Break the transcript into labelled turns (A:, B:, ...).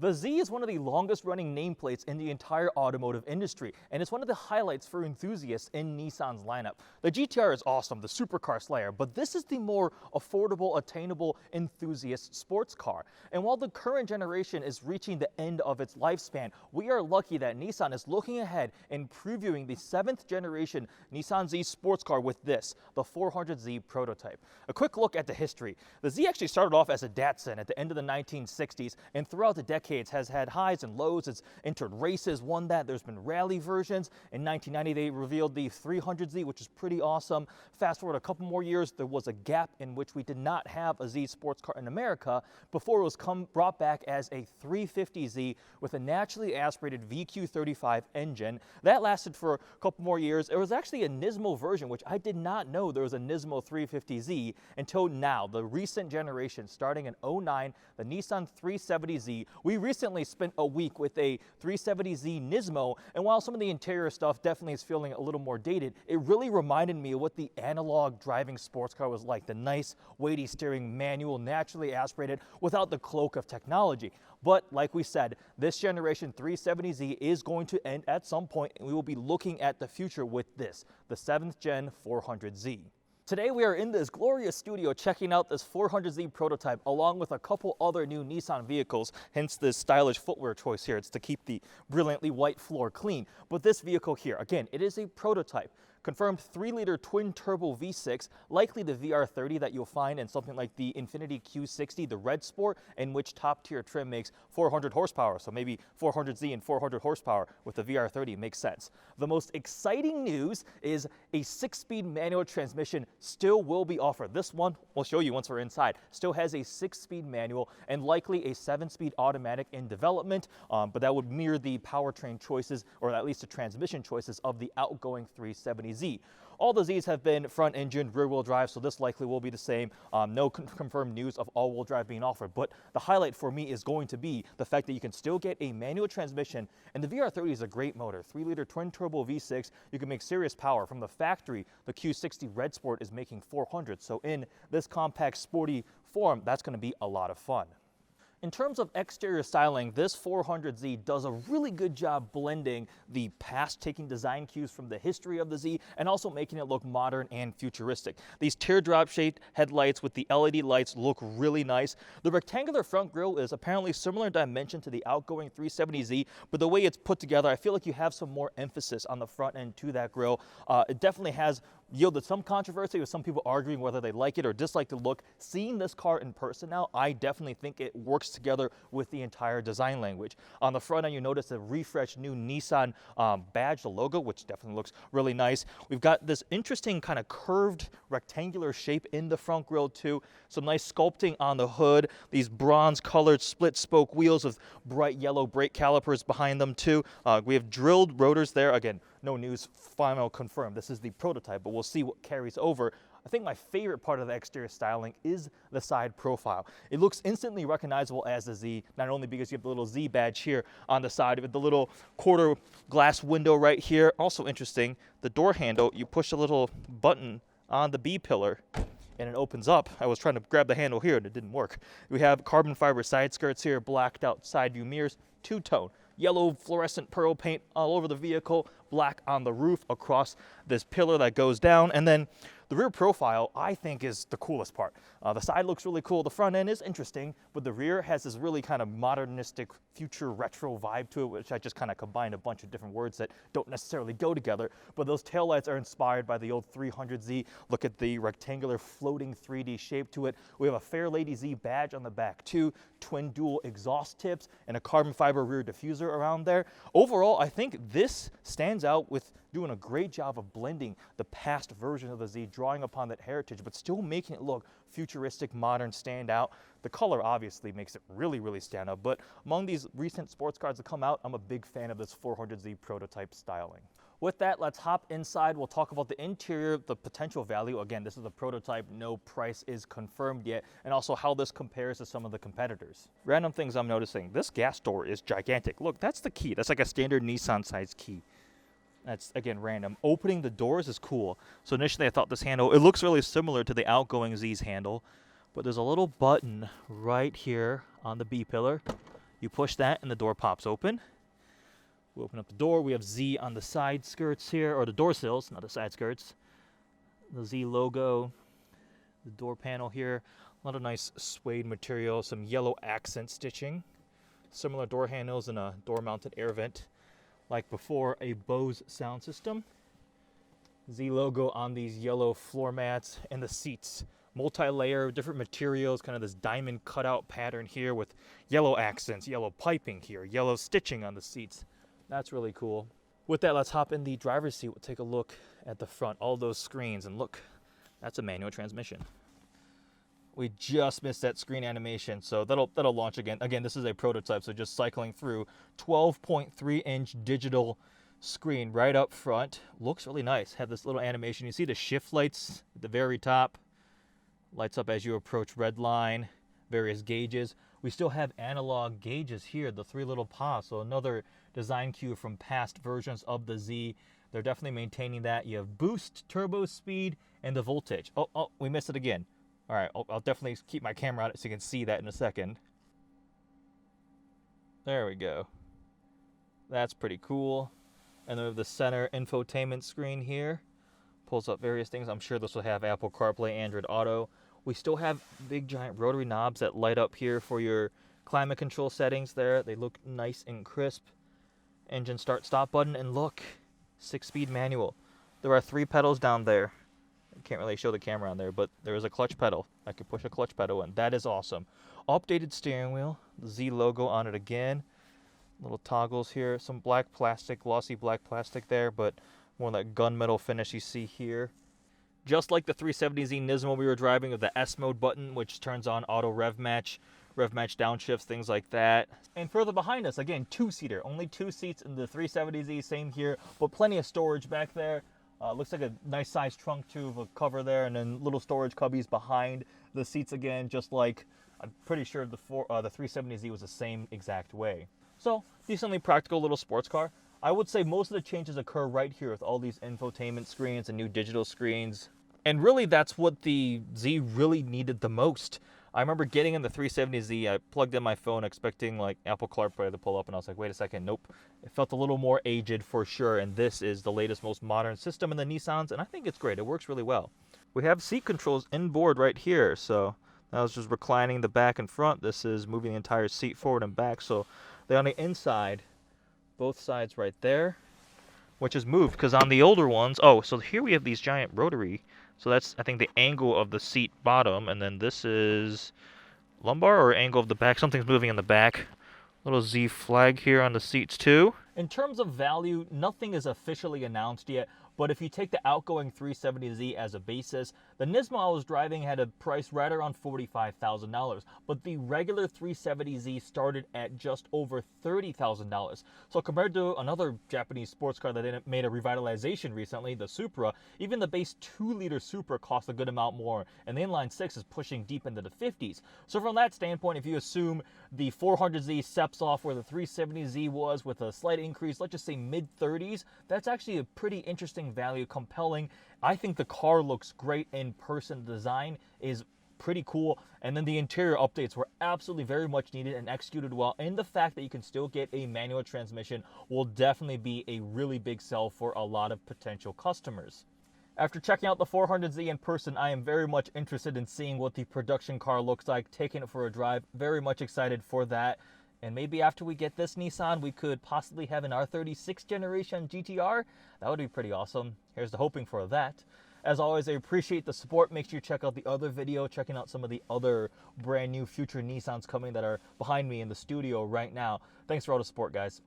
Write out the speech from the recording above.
A: The Z is one of the longest running nameplates in the entire automotive industry, and it's one of the highlights for enthusiasts in Nissan's lineup. The GTR is awesome, the supercar slayer, but this is the more affordable, attainable enthusiast sports car. And while the current generation is reaching the end of its lifespan, we are lucky that Nissan is looking ahead and previewing the 7th generation Nissan Z sports car with this, the 400Z prototype. A quick look at the history. The Z actually started off as a Datsun at the end of the 1960s, and throughout the decades has had highs and lows. It's entered races, won that. There's been rally versions. In 1990, they revealed the 300Z, which is pretty awesome. Fast forward a couple more years, there was a gap in which we did not have a Z sports car in America before it was brought back as a 350Z with a naturally aspirated VQ35 engine. That lasted for a couple more years. There was actually a Nismo version, which I did not know there was a Nismo 350Z until now, the recent generation, starting in 09, the Nissan 370Z. We recently spent a week with a 370Z Nismo, and while some of the interior stuff definitely is feeling a little more dated, it really reminded me of what the analog driving sports car was like, the nice, weighty steering manual, naturally aspirated, without the cloak of technology. But like we said, this generation 370Z is going to end at some point, and we will be looking at the future with this, the 7th gen 400Z. Today we are in this glorious studio checking out this 400Z prototype along with a couple other new Nissan vehicles, hence this stylish footwear choice here. It's to keep the brilliantly white floor clean. But this vehicle here, again, it is a prototype. Confirmed 3-liter twin-turbo V6, likely the VR30 that you'll find in something like the Infiniti Q60, the Red Sport, in which top-tier trim makes 400 horsepower. So maybe 400Z and 400 horsepower with the VR30 makes sense. The most exciting news is a 6-speed manual transmission still will be offered. This one, we'll show you once we're inside, still has a 6-speed manual and likely a 7-speed automatic in development, but that would mirror the powertrain choices, or at least the transmission choices of the outgoing 370Z. All the Zs have been front-engined, rear-wheel drive, so this likely will be the same. No confirmed news of all-wheel drive being offered, but the highlight for me is going to be the fact that you can still get a manual transmission, and the VR30 is a great motor. 3-liter twin-turbo V6, you can make serious power. From the factory, the Q60 Red Sport is making 400, so in this compact, sporty form, that's going to be a lot of fun. In terms of exterior styling, this 400Z does a really good job blending the past, taking design cues from the history of the Z and also making it look modern and futuristic. These teardrop-shaped headlights with the LED lights look really nice. The rectangular front grille is apparently similar in dimension to the outgoing 370Z, but the way it's put together, I feel like you have some more emphasis on the front end to that grille. It definitely has yielded some controversy with some people arguing whether they like it or dislike the look. Seeing this car in person now, I definitely think it works together with the entire design language. On the front end, you notice a refreshed new Nissan badge, the logo, which definitely looks really nice. We've got this interesting kind of curved rectangular shape in the front grille too. Some nice sculpting on the hood. These bronze-colored split-spoke wheels with bright yellow brake calipers behind them too. We have drilled rotors there. Again, no news final confirmed. This is the prototype, but we'll see what carries over. I think my favorite part of the exterior styling is the side profile. It looks instantly recognizable as the Z, not only because you have the little Z badge here on the side, but the little quarter glass window right here. Also interesting, the door handle, you push a little button on the B pillar and it opens up. I was trying to grab the handle here and it didn't work. We have carbon fiber side skirts here, blacked out side view mirrors, two-tone. Yellow fluorescent pearl paint all over the vehicle, black on the roof across this pillar that goes down, and then the rear profile, I think, is the coolest part. The side looks really cool. The front end is interesting, but the rear has this really kind of modernistic, future retro vibe to it, which I just kind of combined a bunch of different words that don't necessarily go together. But those taillights are inspired by the old 300Z. Look at the rectangular floating 3D shape to it. We have a Fairlady Z badge on the back too, twin dual exhaust tips, and a carbon fiber rear diffuser around there. Overall, I think this stands out with doing a great job of blending the past version of the Z, drawing upon that heritage, but still making it look futuristic, modern, stand out. The color obviously makes it really, really stand out, but among these recent sports cars that come out, I'm a big fan of this 400Z prototype styling. With that, let's hop inside. We'll talk about the interior, the potential value. Again, this is a prototype, no price is confirmed yet, and also how this compares to some of the competitors. Random things I'm noticing. This gas door is gigantic. Look, that's the key. That's like a standard Nissan size key. That's, again, random. Opening the doors is cool. So initially I thought this handle, it looks really similar to the outgoing Z's handle, but there's a little button right here on the B pillar. You push that and the door pops open. We open up the door. We have Z on the side skirts here, or the door sills, not the side skirts. The Z logo, the door panel here. A lot of nice suede material, some yellow accent stitching. Similar door handles and a door-mounted air vent. Like before, a Bose sound system. Z logo on these yellow floor mats and the seats. Multi-layer, different materials, kind of this diamond cutout pattern here with yellow accents, yellow piping here, yellow stitching on the seats. That's really cool. With that, let's hop in the driver's seat. We'll take a look at the front, all those screens, and look, that's a manual transmission. We just missed that screen animation, so that'll launch again. Again, this is a prototype, so just cycling through. 12.3-inch digital screen right up front. Looks really nice. Have this little animation. You see the shift lights at the very top. Lights up as you approach red line, various gauges. We still have analog gauges here, the 3 little paws, so another design cue from past versions of the Z. They're definitely maintaining that. You have boost, turbo speed, and the voltage. Oh, we missed it again. All right, I'll definitely keep my camera on it so you can see that in a second. There we go. That's pretty cool. And then we have the center infotainment screen here. Pulls up various things. I'm sure this will have Apple CarPlay, Android Auto. We still have big giant rotary knobs that light up here for your climate control settings there. They look nice and crisp. Engine start stop button, and look, 6-speed manual. There are 3 pedals down there. I can't really show the camera on there, but there is a clutch pedal. I can push a clutch pedal, and that is awesome. Updated steering wheel, the Z logo on it again. Little toggles here, some black plastic, glossy black plastic there, but more of that gunmetal finish you see here. Just like the 370Z Nismo we were driving with the S mode button, which turns on auto rev match downshifts, things like that. And further behind us, again, 2-seater. Only 2 seats in the 370Z, same here, but plenty of storage back there. Looks like a nice sized trunk too, with a cover there, and then little storage cubbies behind the seats again, just like I'm pretty sure the 370Z was the same exact way. So, decently practical little sports car. I would say most of the changes occur right here with all these infotainment screens and new digital screens. And really, that's what the Z really needed the most. I remember getting in the 370Z, I plugged in my phone expecting like Apple CarPlay to pull up, and I was like, wait a second, nope. It felt a little more aged for sure, and this is the latest, most modern system in the Nissans, and I think it's great. It works really well. We have seat controls inboard right here, so that was just reclining the back and front. This is moving the entire seat forward and back, so they're on the inside, both sides right there, which is moved, because on the older ones, so here we have these giant rotary. So that's, I think, the angle of the seat bottom, and then this is lumbar or angle of the back. Something's moving in the back. Little Z flag here on the seats too. In terms of value, nothing is officially announced yet, but if you take the outgoing 370Z as a basis, the Nismo I was driving had a price right around $45,000, but the regular 370Z started at just over $30,000. So compared to another Japanese sports car that made a revitalization recently, the Supra, even the base 2-liter Supra costs a good amount more, and the inline 6 is pushing deep into the 50s. So from that standpoint, if you assume the 400Z steps off where the 370Z was with a slight increase, let's just say mid-30s, that's actually a pretty interesting value, compelling. I think the car looks great in person. The design is pretty cool, and then the interior updates were absolutely very much needed and executed well, and the fact that you can still get a manual transmission will definitely be a really big sell for a lot of potential customers. After checking out the 400Z in person, I am very much interested in seeing what the production car looks like, taking it for a drive. Very much excited for that. And maybe after we get this Nissan, we could possibly have an R36 generation GTR. That would be pretty awesome. Here's the hoping for that. As always, I appreciate the support. Make sure you check out the other video, checking out some of the other brand new future Nissans coming that are behind me in the studio right now. Thanks for all the support, guys.